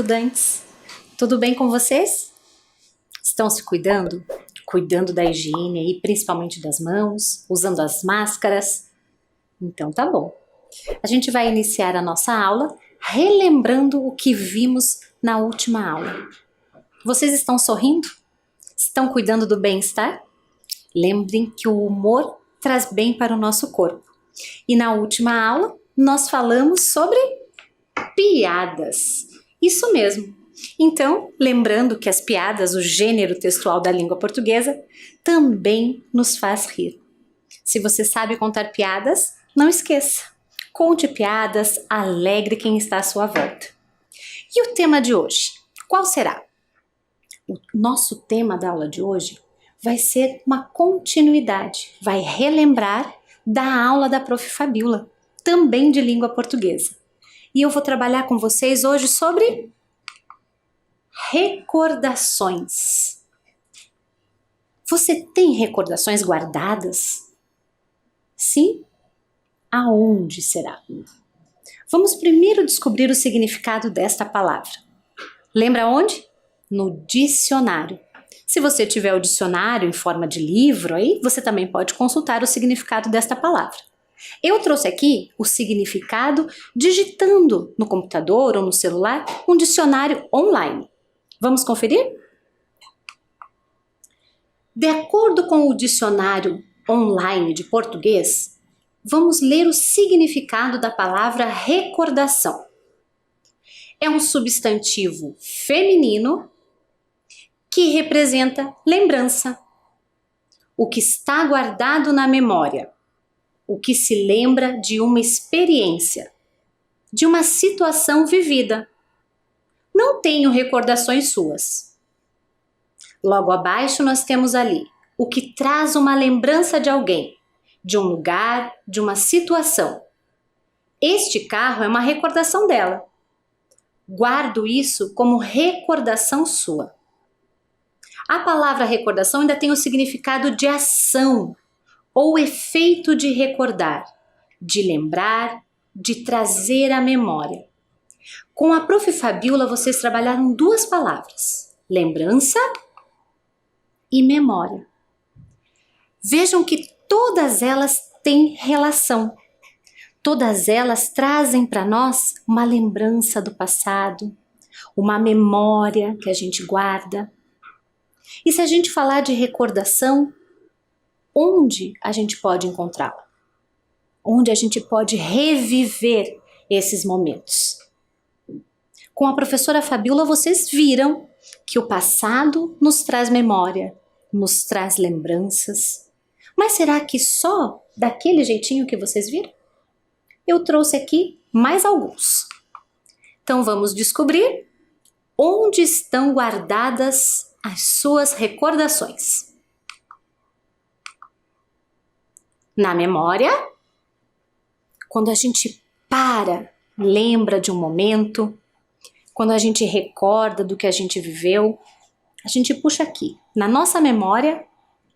estudantes! Tudo bem com vocês? Estão se cuidando? Cuidando da higiene e principalmente das mãos, usando as máscaras? Então tá bom. A gente vai iniciar a nossa aula relembrando o que vimos na última aula. Vocês estão sorrindo? Estão cuidando do bem-estar? Lembrem que o humor traz bem para o nosso corpo. E na última aula nós falamos sobre piadas. Isso mesmo. Então, lembrando que as piadas, o gênero textual da língua portuguesa, também nos faz rir. Se você sabe contar piadas, não esqueça. Conte piadas, alegre quem está à sua volta. E o tema de hoje? Qual será? O nosso tema da aula de hoje vai ser uma continuidade, vai relembrar da aula da Prof. Fabiola, também de língua portuguesa. E eu vou trabalhar com vocês hoje sobre recordações. Você tem recordações guardadas? Sim? Aonde será? Vamos primeiro descobrir o significado desta palavra. Lembra onde? No dicionário. Se você tiver o dicionário em forma de livro, aí você também pode consultar o significado desta palavra. Eu trouxe aqui o significado digitando no computador ou no celular um dicionário online. Vamos conferir? De acordo com o dicionário online de português, vamos ler o significado da palavra recordação. É um substantivo feminino que representa lembrança, o que está guardado na memória, o que se lembra de uma experiência, de uma situação vivida. Não tenho recordações suas. Logo abaixo nós temos ali o que traz uma lembrança de alguém, de um lugar, de uma situação. Este carro é uma recordação dela. Guardo isso como recordação sua. A palavra recordação ainda tem o significado de ação ou efeito de recordar, de lembrar, de trazer à memória. Com a Prof. Fabiola, vocês trabalharam duas palavras, lembrança e memória. Vejam que todas elas têm relação. Todas elas trazem para nós uma lembrança do passado, uma memória que a gente guarda. E se a gente falar de recordação, onde a gente pode encontrá-la? Onde a gente pode reviver esses momentos? Com a professora Fabiola, vocês viram que o passado nos traz memória, nos traz lembranças. Mas será que só daquele jeitinho que vocês viram? Eu trouxe aqui mais alguns. Então vamos descobrir onde estão guardadas as suas recordações. Na memória, quando a gente lembra de um momento, quando a gente recorda do que a gente viveu, a gente puxa aqui, na nossa memória,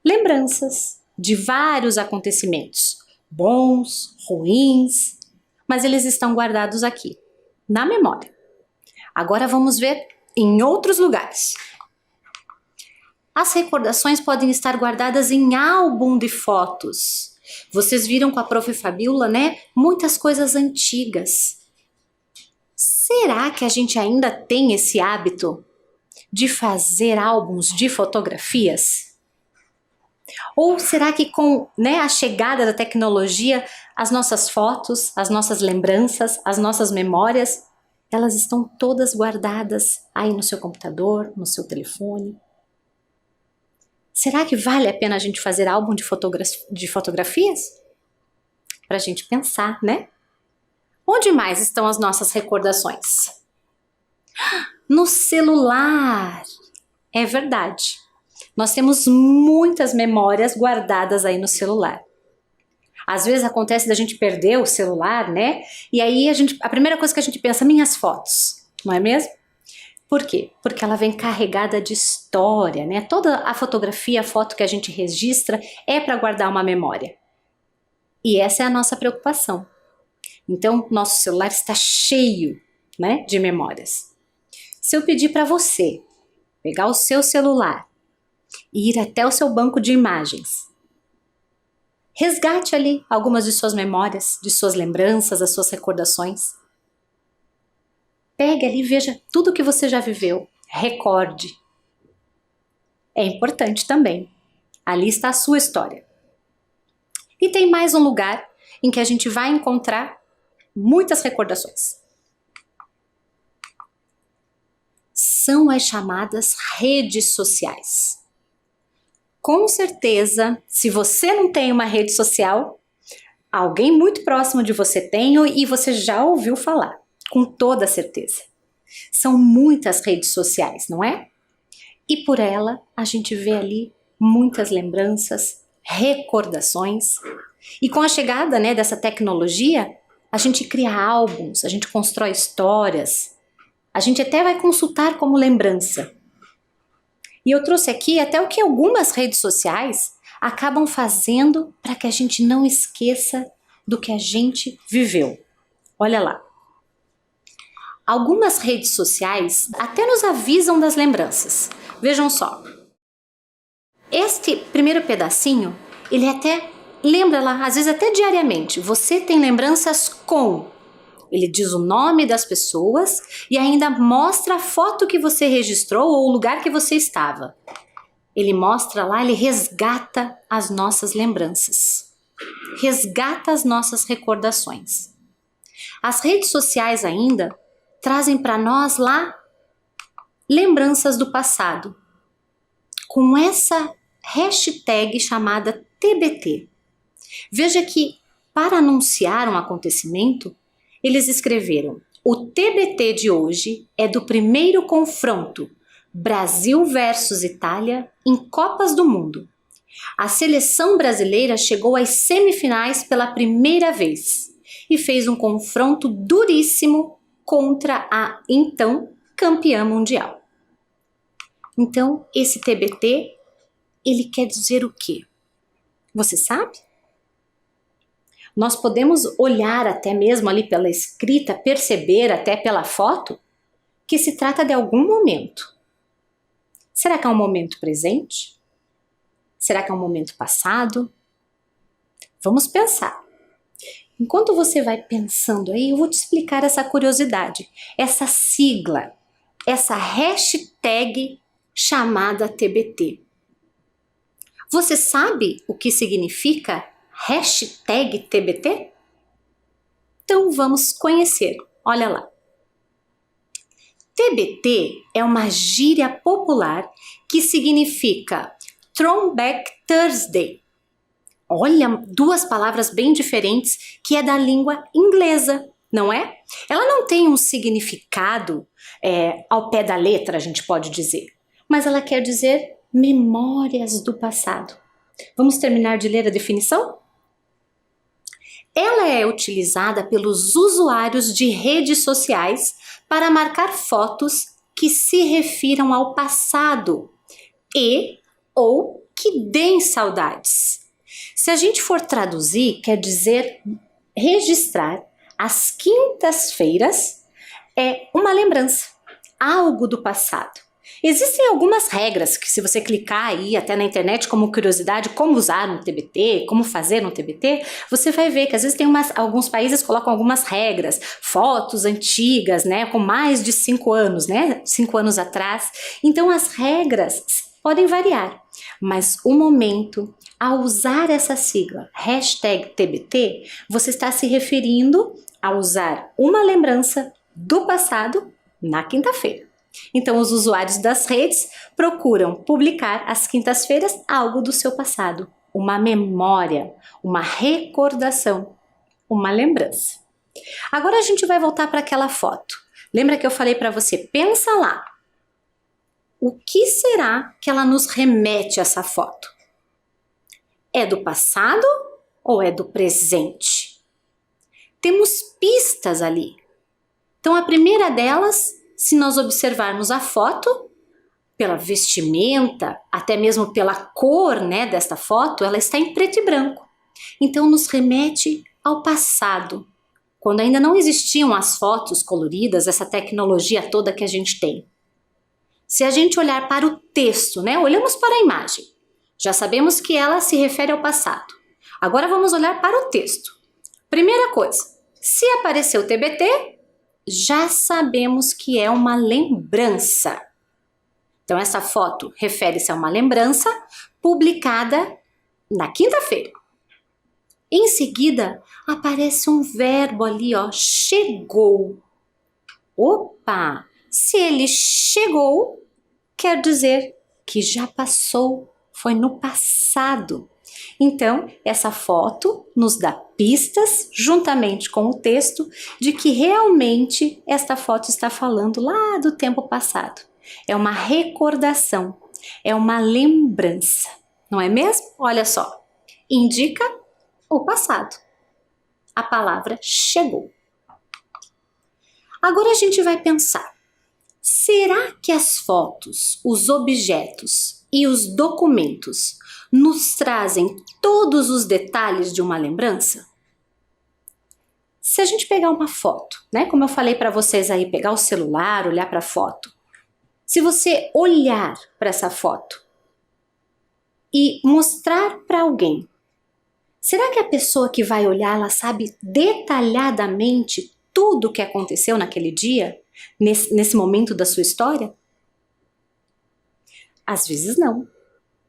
lembranças de vários acontecimentos, bons, ruins, mas eles estão guardados aqui, na memória. Agora vamos ver em outros lugares. As recordações podem estar guardadas em álbum de fotos. Vocês viram com a Prof. Fabiola, né? Muitas coisas antigas. Será que a gente ainda tem esse hábito de fazer álbuns de fotografias? Ou será que com a chegada da tecnologia, as nossas fotos, as nossas lembranças, as nossas memórias, elas estão todas guardadas aí no seu computador, no seu telefone? Será que vale a pena a gente fazer álbum de fotografias? Para a gente pensar, né? Onde mais estão as nossas recordações? No celular! É verdade. Nós temos muitas memórias guardadas aí no celular. Às vezes acontece da gente perder o celular, né? E aí a primeira coisa que a gente pensa, minhas fotos, não é mesmo? Por quê? Porque ela vem carregada de história, né? Toda a fotografia, a foto que a gente registra é para guardar uma memória. E essa é a nossa preocupação. Então, nosso celular está cheio, né, de memórias. Se eu pedir para você pegar o seu celular e ir até o seu banco de imagens, resgate ali algumas de suas memórias, de suas lembranças, as suas recordações. Pegue ali e veja tudo que você já viveu. Recorde. É importante também. Ali está a sua história. E tem mais um lugar em que a gente vai encontrar muitas recordações. São as chamadas redes sociais. Com certeza, se você não tem uma rede social, alguém muito próximo de você tem e você já ouviu falar, com toda certeza. São muitas redes sociais, não é? E por ela, a gente vê ali muitas lembranças, recordações. E com a chegada, dessa tecnologia, a gente cria álbuns, a gente constrói histórias, a gente até vai consultar como lembrança. E eu trouxe aqui até o que algumas redes sociais acabam fazendo para que a gente não esqueça do que a gente viveu. Olha lá. Algumas redes sociais até nos avisam das lembranças. Vejam só. Este primeiro pedacinho, ele até lembra lá, às vezes até diariamente, você tem lembranças com. Ele diz o nome das pessoas e ainda mostra a foto que você registrou ou o lugar que você estava. Ele mostra lá, ele resgata as nossas lembranças. Resgata as nossas recordações. As redes sociais ainda trazem para nós lá lembranças do passado. Com essa hashtag chamada TBT. Veja que para anunciar um acontecimento, eles escreveram: o TBT de hoje é do primeiro confronto Brasil versus Itália em Copas do Mundo. A seleção brasileira chegou às semifinais pela primeira vez e fez um confronto duríssimo contra a então campeã mundial. Então, esse TBT, ele quer dizer o quê? Você sabe? Nós podemos olhar até mesmo ali pela escrita, perceber até pela foto, que se trata de algum momento. Será que é um momento presente? Será que é um momento passado? Vamos pensar. Enquanto você vai pensando aí, eu vou te explicar essa curiosidade, essa sigla, essa hashtag chamada TBT. Você sabe o que significa hashtag TBT? Então vamos conhecer. Olha lá. TBT é uma gíria popular que significa Throwback Thursday. Olha, duas palavras bem diferentes que é da língua inglesa, não é? Ela não tem um significado ao pé da letra, a gente pode dizer, mas ela quer dizer memórias do passado. Vamos terminar de ler a definição? Ela é utilizada pelos usuários de redes sociais para marcar fotos que se refiram ao passado e ou que deem saudades. Se a gente for traduzir, quer dizer registrar as quintas-feiras é uma lembrança, algo do passado. Existem algumas regras que, se você clicar aí até na internet como curiosidade, como usar um TBT, como fazer um TBT, você vai ver que às vezes tem alguns países colocam algumas regras, fotos antigas, com mais de 5 anos, 5 anos atrás. Então as regras podem variar, mas o momento, ao usar essa sigla, hashtag TBT, você está se referindo a usar uma lembrança do passado na quinta-feira. Então, os usuários das redes procuram publicar às quintas-feiras algo do seu passado, uma memória, uma recordação, uma lembrança. Agora a gente vai voltar para aquela foto. Lembra que eu falei para você? Pensa lá. O que será que ela nos remete a essa foto? É do passado ou é do presente? Temos pistas ali. Então, a primeira delas, se nós observarmos a foto, pela vestimenta, até mesmo pela cor, desta foto, ela está em preto e branco. Então, nos remete ao passado, quando ainda não existiam as fotos coloridas, essa tecnologia toda que a gente tem. Se a gente olhar para o texto, né? Olhamos para a imagem. Já sabemos que ela se refere ao passado. Agora vamos olhar para o texto. Primeira coisa, se apareceu TBT, já sabemos que é uma lembrança. Então essa foto refere-se a uma lembrança publicada na quinta-feira. Em seguida, aparece um verbo ali, ó, chegou. Opa! Se ele chegou, quer dizer que já passou, foi no passado. Então, essa foto nos dá pistas, juntamente com o texto, de que realmente esta foto está falando lá do tempo passado. É uma recordação, é uma lembrança, não é mesmo? Olha só, indica o passado. A palavra chegou. Agora a gente vai pensar, será que as fotos, os objetos e os documentos nos trazem todos os detalhes de uma lembrança? Se a gente pegar uma foto, né, como eu falei para vocês aí, pegar o celular, olhar para a foto, se você olhar para essa foto e mostrar para alguém, será que a pessoa que vai olhar, ela sabe detalhadamente tudo o que aconteceu naquele dia, nesse momento da sua história? Às vezes não.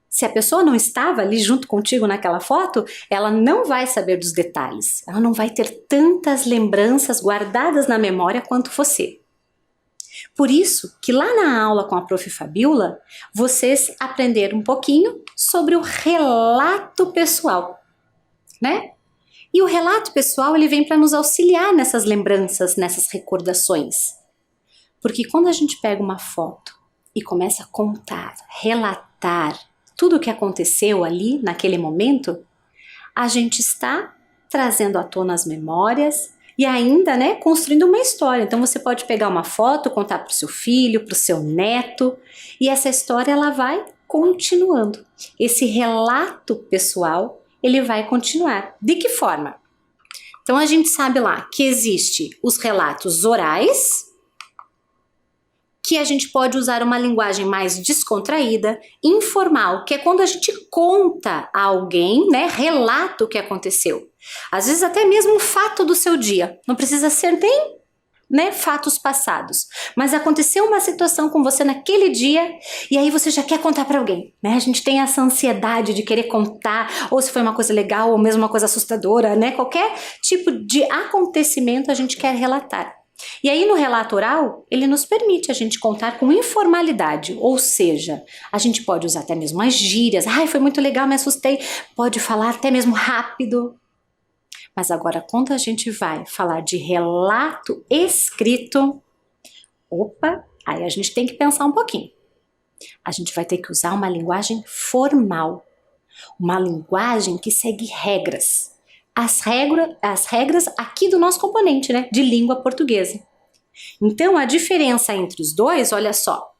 Se a pessoa não estava ali junto contigo naquela foto, ela não vai saber dos detalhes. Ela não vai ter tantas lembranças guardadas na memória quanto você. Por isso que lá na aula com a Prof. Fabiola, vocês aprenderam um pouquinho sobre o relato pessoal, né? E o relato pessoal, ele vem para nos auxiliar nessas lembranças, nessas recordações. Porque quando a gente pega uma foto e começa a contar, relatar tudo o que aconteceu ali naquele momento, a gente está trazendo à tona as memórias e ainda, né, construindo uma história. Então você pode pegar uma foto, contar para o seu filho, para o seu neto, e essa história ela vai continuando. Esse relato pessoal, ele vai continuar. De que forma? Então a gente sabe lá que existe os relatos orais, que a gente pode usar uma linguagem mais descontraída, informal, que é quando a gente conta a alguém, né, relata o que aconteceu. Às vezes até mesmo um fato do seu dia, não precisa ser nem, né, fatos passados, mas aconteceu uma situação com você naquele dia e aí você já quer contar para alguém, né? A gente tem essa ansiedade de querer contar, ou se foi uma coisa legal ou mesmo uma coisa assustadora, né? Qualquer tipo de acontecimento a gente quer relatar. E aí no relato oral, ele nos permite a gente contar com informalidade, ou seja, a gente pode usar até mesmo as gírias, ai, foi muito legal, me assustei, pode falar até mesmo rápido. Mas agora, quando a gente vai falar de relato escrito, opa, aí a gente tem que pensar um pouquinho. A gente vai ter que usar uma linguagem formal, uma linguagem que segue regras. As regras aqui do nosso componente, né, de língua portuguesa. Então, a diferença entre os dois, olha só,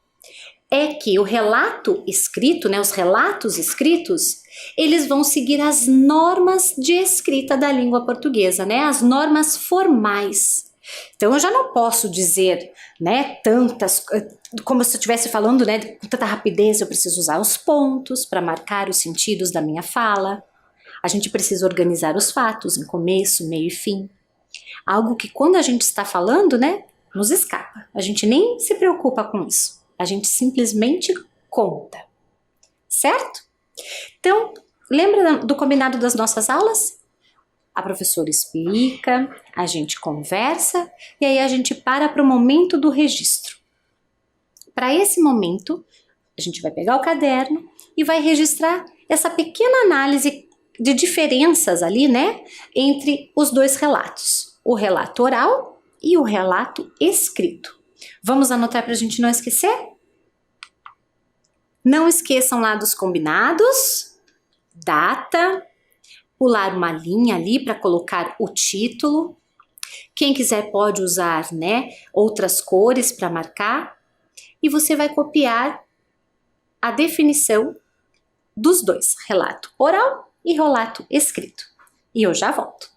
é que o relato escrito, né, os relatos escritos, eles vão seguir as normas de escrita da língua portuguesa, né, as normas formais. Então, eu já não posso dizer, né, tantas, como se eu estivesse falando, né, com tanta rapidez, eu preciso usar os pontos para marcar os sentidos da minha fala. A gente precisa organizar os fatos em começo, meio e fim. Algo que quando a gente está falando, né, nos escapa. A gente nem se preocupa com isso. A gente simplesmente conta. Certo? Então, lembra do combinado das nossas aulas? A professora explica, a gente conversa e aí a gente para o momento do registro. Para esse momento, a gente vai pegar o caderno e vai registrar essa pequena análise de diferenças ali, né, entre os dois relatos, o relato oral e o relato escrito. Vamos anotar para a gente não esquecer? Não esqueçam lá dos combinados, data, pular uma linha ali para colocar o título. Quem quiser pode usar, né, outras cores para marcar. E você vai copiar a definição dos dois, relato oral e relato escrito. E eu já volto.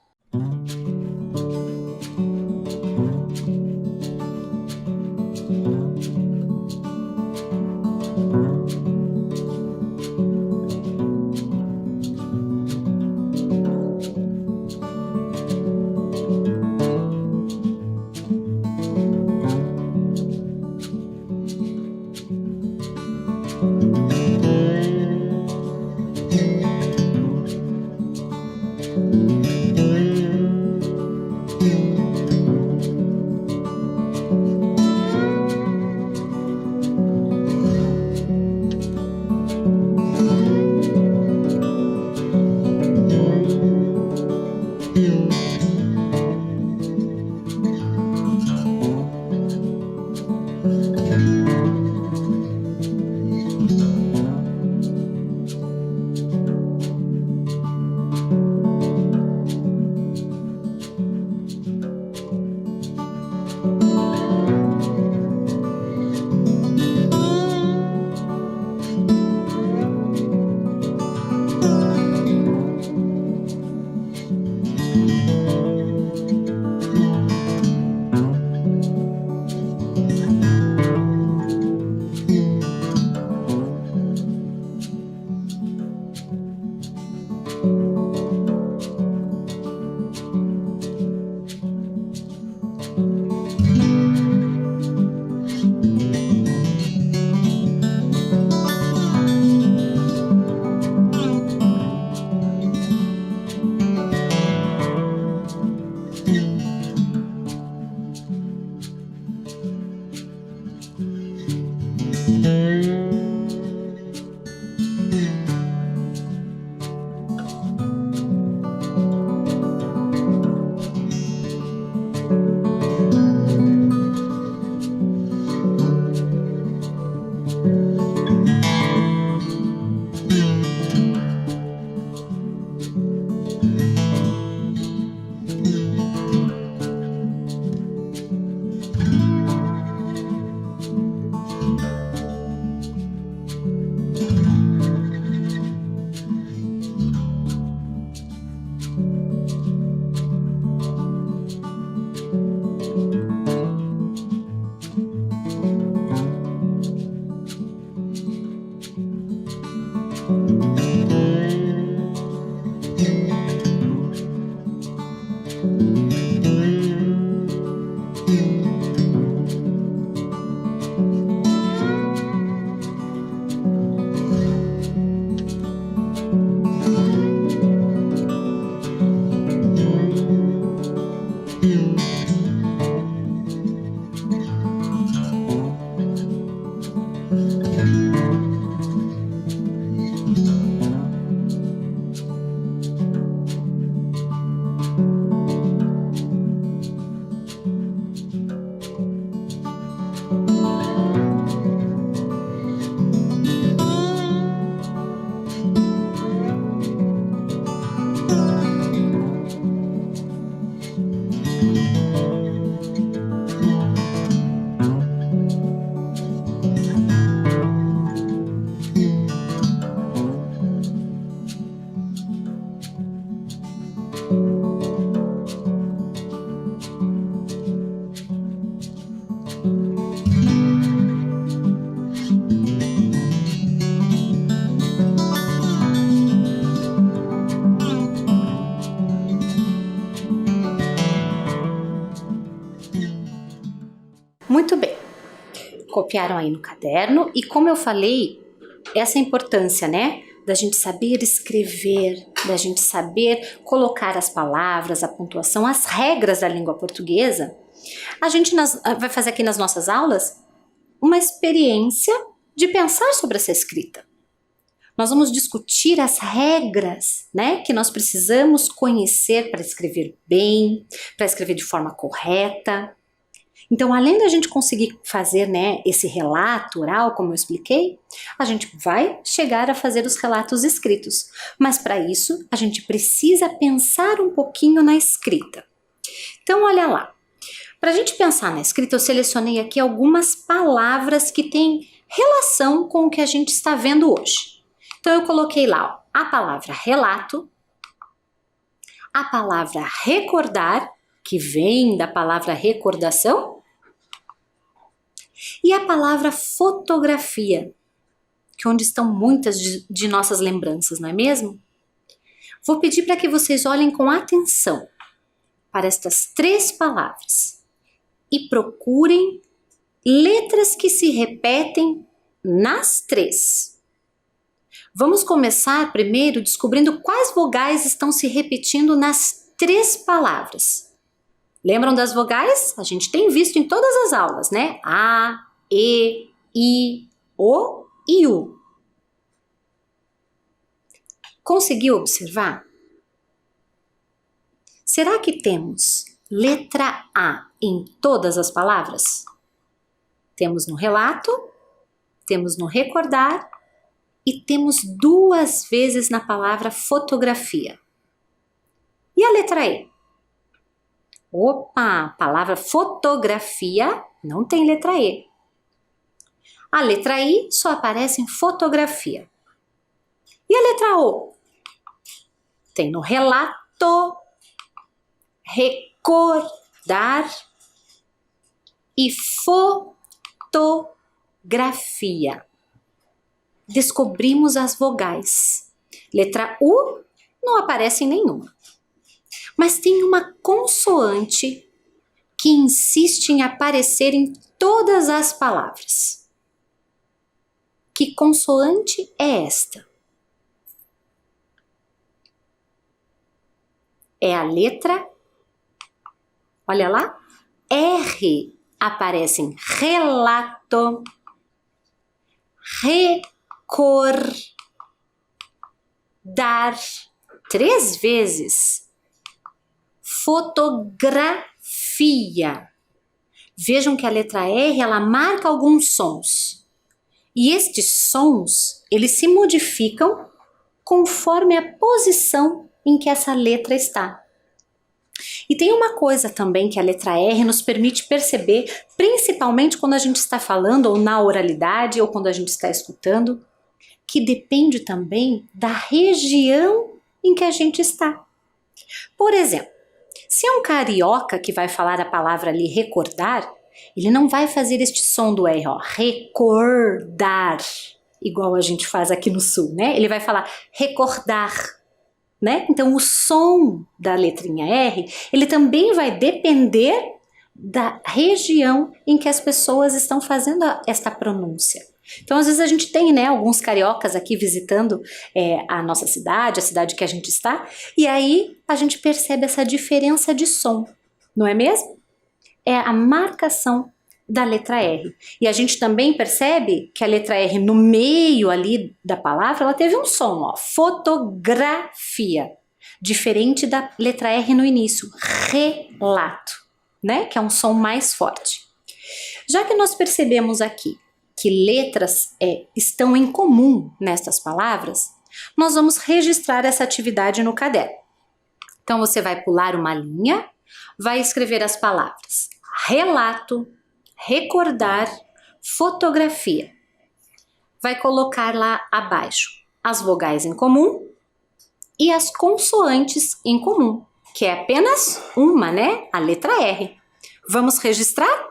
Muito bem, copiaram aí no caderno e como eu falei, essa importância, né, da gente saber escrever, da gente saber colocar as palavras, a pontuação, as regras da língua portuguesa, a gente vai fazer aqui nas nossas aulas uma experiência de pensar sobre essa escrita. Nós vamos discutir as regras, né, que nós precisamos conhecer para escrever bem, para escrever de forma correta. Então, além da gente conseguir fazer, né, esse relato oral, como eu expliquei, a gente vai chegar a fazer os relatos escritos. Mas para isso, a gente precisa pensar um pouquinho na escrita. Então, olha lá. Para a gente pensar na escrita, eu selecionei aqui algumas palavras que têm relação com o que a gente está vendo hoje. Então, eu coloquei lá ó, a palavra relato, a palavra recordar, que vem da palavra recordação, e a palavra fotografia, que é onde estão muitas de nossas lembranças, não é mesmo? Vou pedir para que vocês olhem com atenção para estas três palavras e procurem letras que se repetem nas três. Vamos começar primeiro descobrindo quais vogais estão se repetindo nas três palavras. Lembram das vogais? A gente tem visto em todas as aulas, né? A, E, I, O e U. Conseguiu observar? Será que temos letra A em todas as palavras? Temos no relato, temos no recordar e temos 2 vezes na palavra fotografia. E a letra E? Opa, a palavra fotografia não tem letra E. A letra I só aparece em fotografia. E a letra O? Tem no relato, recordar e fotografia. Descobrimos as vogais. Letra U não aparece em nenhuma. Mas tem uma consoante que insiste em aparecer em todas as palavras. Que consoante é esta? É a letra, olha lá, R aparece em relato, recordar 3 vezes. Fotografia. Vejam que a letra R, ela marca alguns sons. E estes sons, eles se modificam conforme a posição em que essa letra está. E tem uma coisa também que a letra R nos permite perceber, principalmente quando a gente está falando, ou na oralidade, ou quando a gente está escutando, que depende também da região em que a gente está. Por exemplo, se é um carioca que vai falar a palavra ali recordar, ele não vai fazer este som do R, ó, recordar, igual a gente faz aqui no sul, né? Ele vai falar recordar, né? Então o som da letrinha R, ele também vai depender da região em que as pessoas estão fazendo esta pronúncia. Então, às vezes a gente tem, né, alguns cariocas aqui visitando a nossa cidade, a cidade que a gente está, e aí a gente percebe essa diferença de som, não é mesmo? É a marcação da letra R. E a gente também percebe que a letra R no meio ali da palavra, ela teve um som, ó, fotografia, diferente da letra R no início, relato, né, que é um som mais forte. Já que nós percebemos aqui que letras estão em comum nestas palavras, nós vamos registrar essa atividade no caderno. Então, você vai pular uma linha, vai escrever as palavras relato, recordar, fotografia. Vai colocar lá abaixo as vogais em comum e as consoantes em comum, que é apenas uma, né? A letra R. Vamos registrar?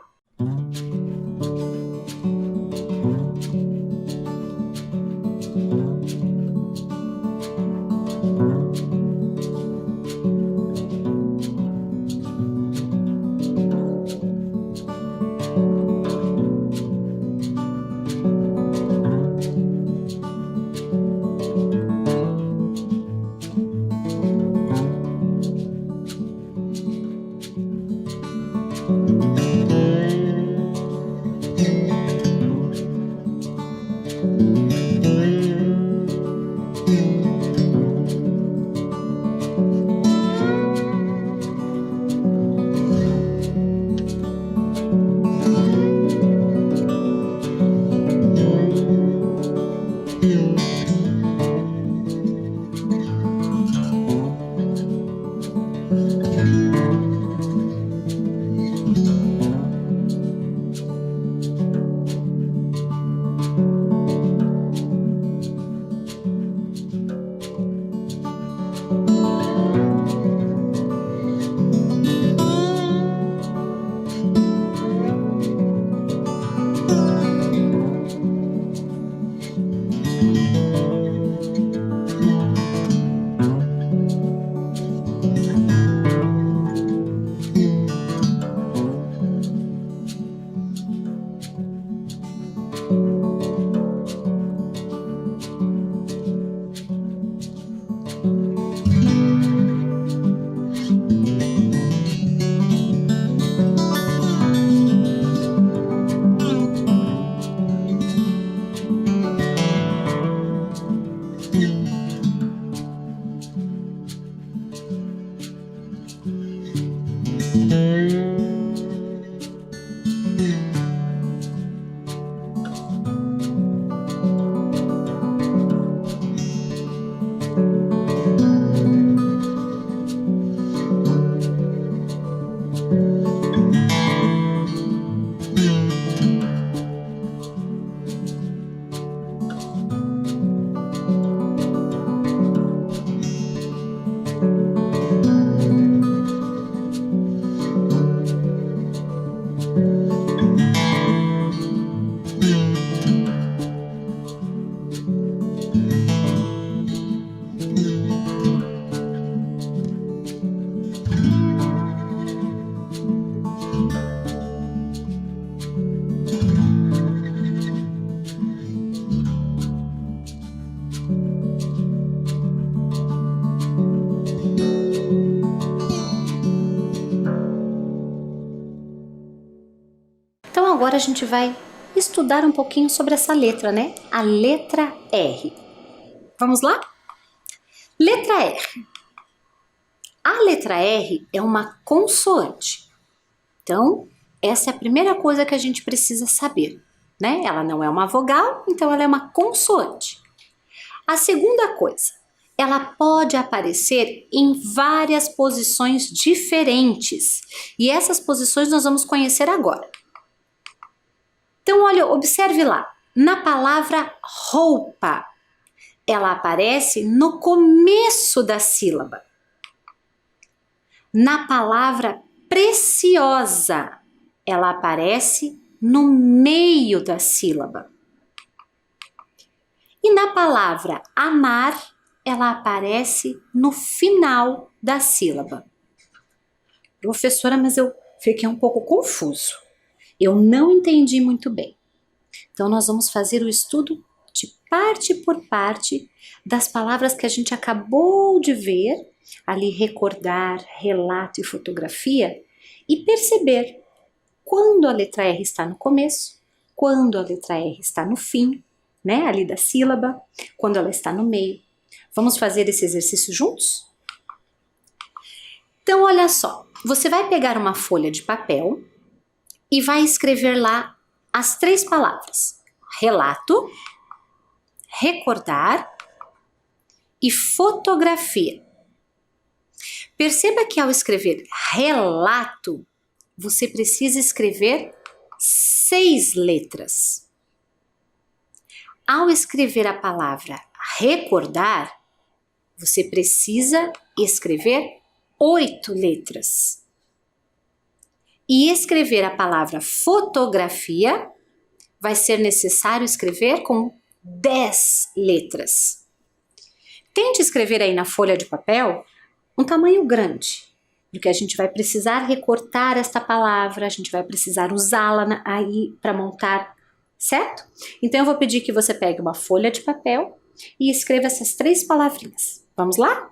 Então agora a gente vai estudar um pouquinho sobre essa letra, né? A letra R. Vamos lá? Letra R. A letra R é uma consoante. Então, essa é a primeira coisa que a gente precisa saber, né? Ela não é uma vogal, então ela é uma consoante. A segunda coisa, ela pode aparecer em várias posições diferentes. E essas posições nós vamos conhecer agora. Então, olha, observe lá, na palavra roupa, ela aparece no começo da sílaba. Na palavra preciosa, ela aparece no meio da sílaba. E na palavra amar, ela aparece no final da sílaba. Professora, mas eu fiquei um pouco confuso. Eu não entendi muito bem. Então, nós vamos fazer o estudo de parte por parte das palavras que a gente acabou de ver, ali recordar, relato e fotografia, e perceber quando a letra R está no começo, quando a letra R está no fim, né, ali da sílaba, quando ela está no meio. Vamos fazer esse exercício juntos? Então, olha só, você vai pegar uma folha de papel e vai escrever lá as 3 palavras: relato, recordar e fotografia. Perceba que ao escrever relato, você precisa escrever 6 letras. Ao escrever a palavra recordar, você precisa escrever 8 letras. E escrever a palavra fotografia, vai ser necessário escrever com 10 letras. Tente escrever aí na folha de papel um tamanho grande, porque a gente vai precisar recortar esta palavra, a gente vai precisar usá-la aí para montar, certo? Então eu vou pedir que você pegue uma folha de papel e escreva essas 3 palavrinhas. Vamos lá?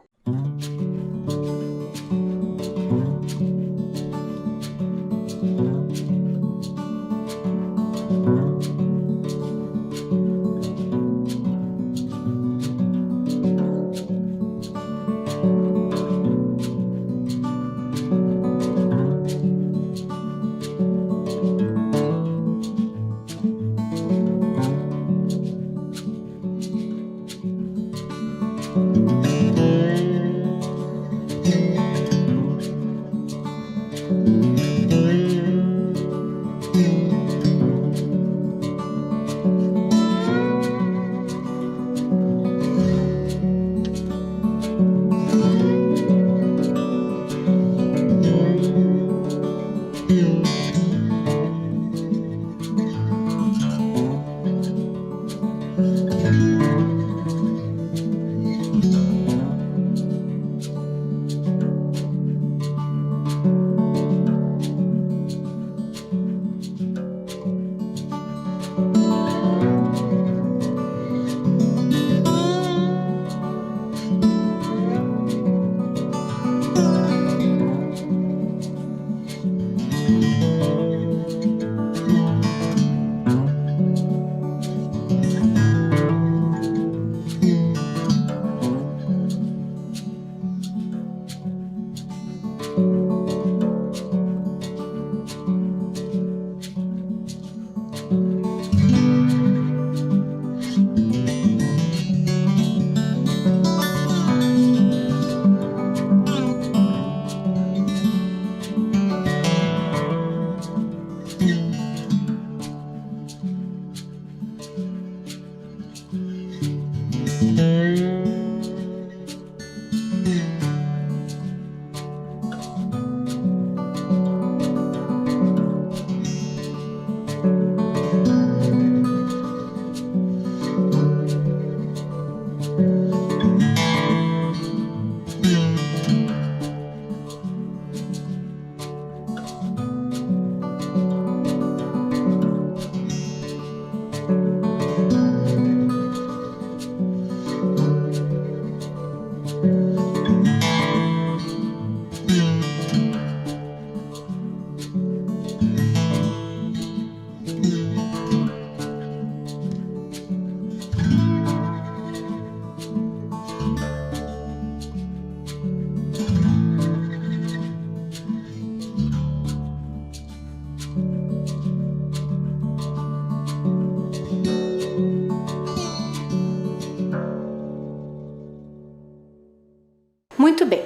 Muito bem.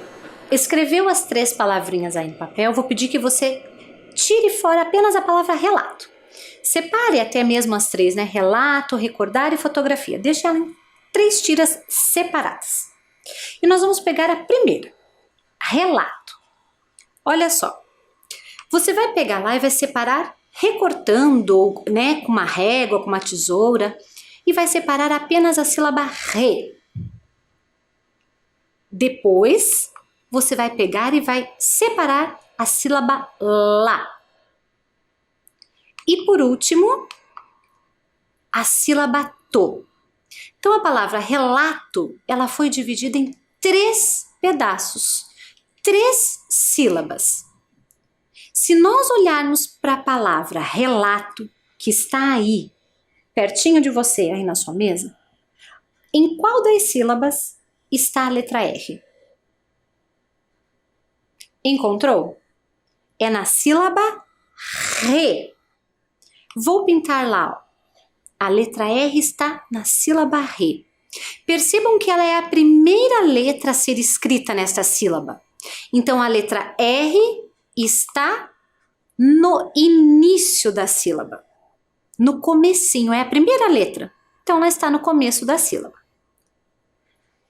Escreveu as 3 palavrinhas aí no papel, vou pedir que você tire fora apenas a palavra relato. Separe até mesmo as 3, né? Relato, recordar e fotografia. Deixe ela em 3 tiras separadas. E nós vamos pegar a primeira, relato. Olha só, você vai pegar lá e vai separar recortando, né, com uma régua, com uma tesoura, e vai separar apenas a sílaba re. Depois, você vai pegar e vai separar a sílaba lá. E por último, a sílaba to. Então, a palavra relato, ela foi dividida em 3 pedaços, 3 sílabas. Se nós olharmos para a palavra relato, que está aí, pertinho de você, aí na sua mesa, em qual das sílabas está a letra R? Encontrou? É na sílaba re. Vou pintar lá, ó. A letra R está na sílaba re. Percebam que ela é a primeira letra a ser escrita nesta sílaba. Então, a letra R está no início da sílaba. No comecinho, é a primeira letra. Então, ela está no começo da sílaba.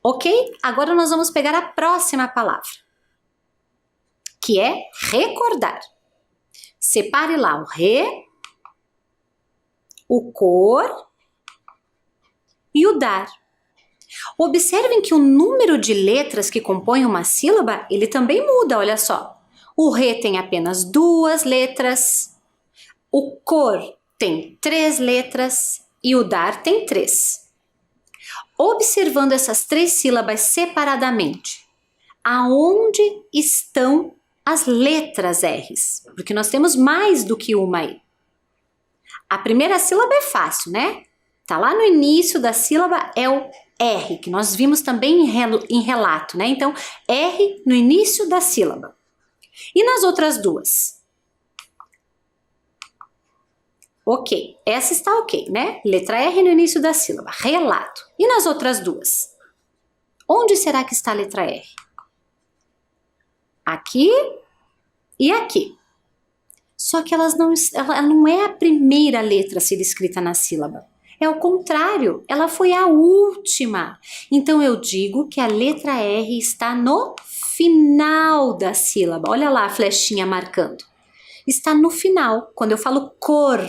Ok? Agora nós vamos pegar a próxima palavra, que é recordar. Separe lá o re, o cor e o dar. Observem que o número de letras que compõem uma sílaba, ele também muda, olha só. O re tem apenas 2 letras, o cor tem 3 letras e o dar tem 3. Observando essas 3 sílabas separadamente, aonde estão as letras R's? Porque nós temos mais do que uma aí. A primeira sílaba é fácil, né? Tá lá no início da sílaba é o R, que nós vimos também em relato, né? Então, R no início da sílaba. E nas outras 2? Ok, essa está ok, né? Letra R no início da sílaba, relato. E nas outras 2? Onde será que está a letra R? Aqui e aqui. Só que ela não é a primeira letra a ser escrita na sílaba. É o contrário, ela foi a última. Então eu digo que a letra R está no final da sílaba. Olha lá a flechinha marcando. Está no final. Quando eu falo cor,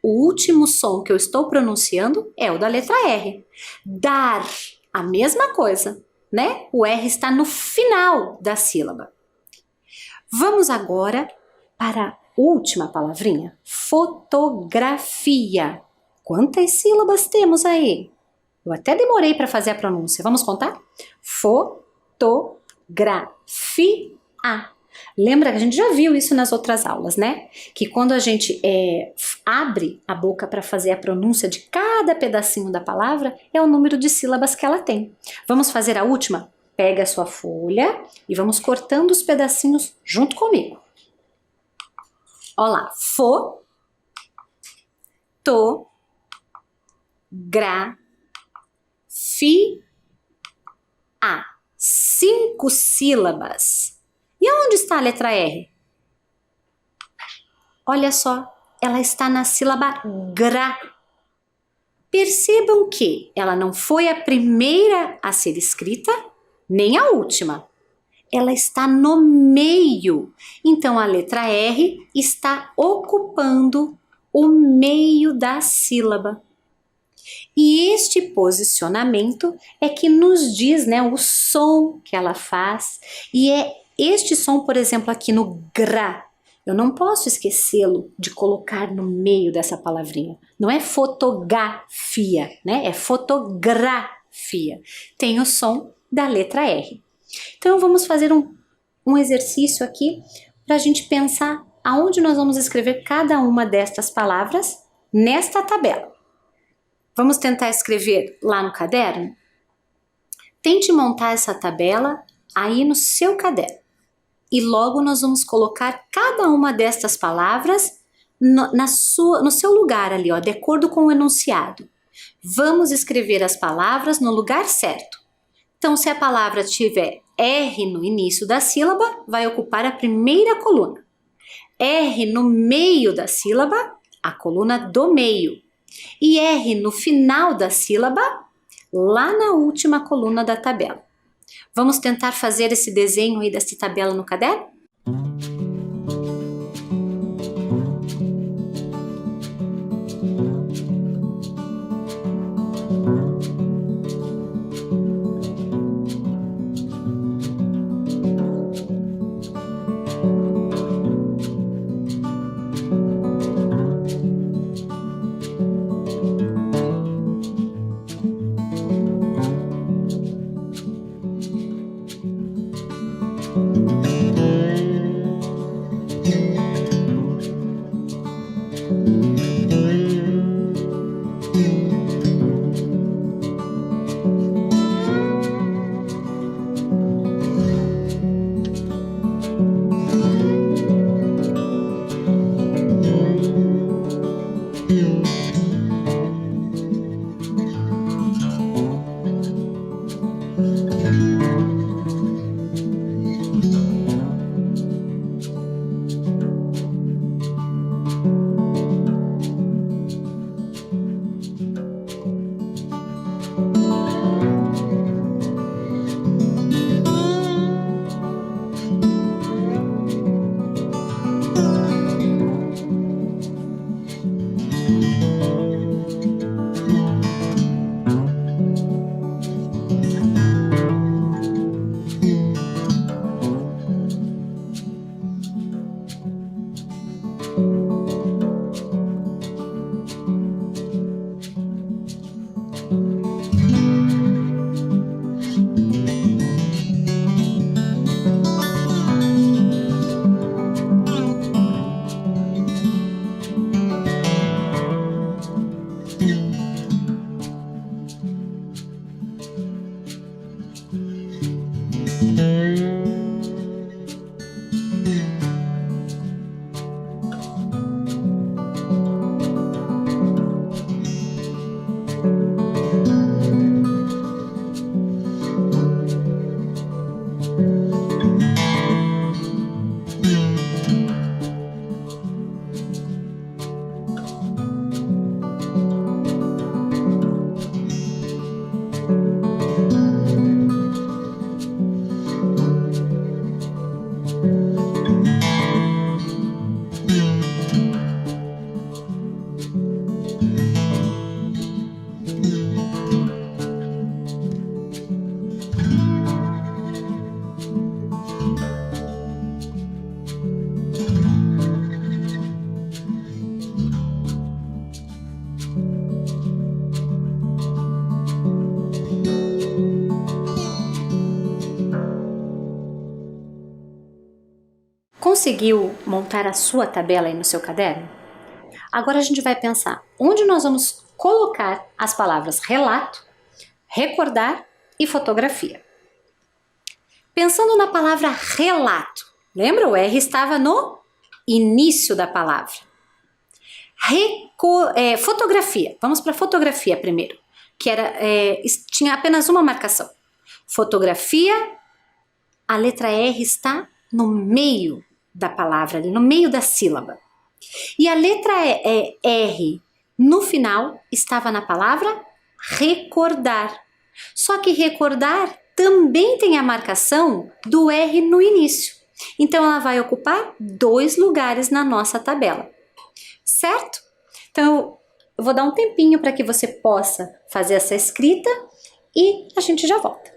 o último som que eu estou pronunciando é o da letra R. Dar, a mesma coisa, né? O R está no final da sílaba. Vamos agora para a última palavrinha, fotografia. Quantas sílabas temos aí? Eu até demorei para fazer a pronúncia. Vamos contar? Fotografia. Lembra que a gente já viu isso nas outras aulas, né? Que quando a gente abre a boca para fazer a pronúncia de cada pedacinho da palavra, é o número de sílabas que ela tem. Vamos fazer a última? Pega a sua folha e vamos cortando os pedacinhos junto comigo. Olha lá, fotografia. 5 sílabas. E aonde está a letra R? Olha só, ela está na sílaba gra. Percebam que ela não foi a primeira a ser escrita, nem a última. Ela está no meio. Então, a letra R está ocupando o meio da sílaba. E este posicionamento é que nos diz, né, o som que ela faz. E é este som, por exemplo, aqui no gra. Eu não posso esquecê-lo de colocar no meio dessa palavrinha. Não é fotografia, né? É fotografia. Tem o som da letra R. Então, vamos fazer um exercício aqui para a gente pensar aonde nós vamos escrever cada uma destas palavras nesta tabela. Vamos tentar escrever lá no caderno? Tente montar essa tabela aí no seu caderno. E logo nós vamos colocar cada uma destas palavras no seu lugar ali, ó, de acordo com o enunciado. Vamos escrever as palavras no lugar certo. Então, se a palavra tiver R no início da sílaba vai ocupar a primeira coluna. R no meio da sílaba, a coluna do meio. E R no final da sílaba, lá na última coluna da tabela. Vamos tentar fazer esse desenho aí dessa tabela no caderno? Conseguiu montar a sua tabela aí no seu caderno? Agora a gente vai pensar onde nós vamos colocar as palavras relato, recordar e fotografia. Pensando na palavra relato, lembra? O R estava no início da palavra. Fotografia, vamos para fotografia primeiro, que tinha apenas uma marcação. Fotografia, a letra R está no meio da palavra, ali, no meio da sílaba. E a letra R no final estava na palavra recordar. Só que recordar também tem a marcação do R no início. Então ela vai ocupar 2 lugares na nossa tabela. Certo? Então eu vou dar um tempinho para que você possa fazer essa escrita e a gente já volta.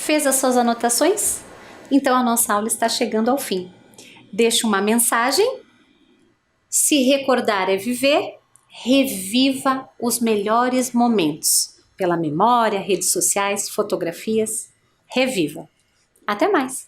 Fez as suas anotações? Então a nossa aula está chegando ao fim. Deixe uma mensagem. Se recordar é viver, reviva os melhores momentos. Pela memória, redes sociais, fotografias. Reviva. Até mais!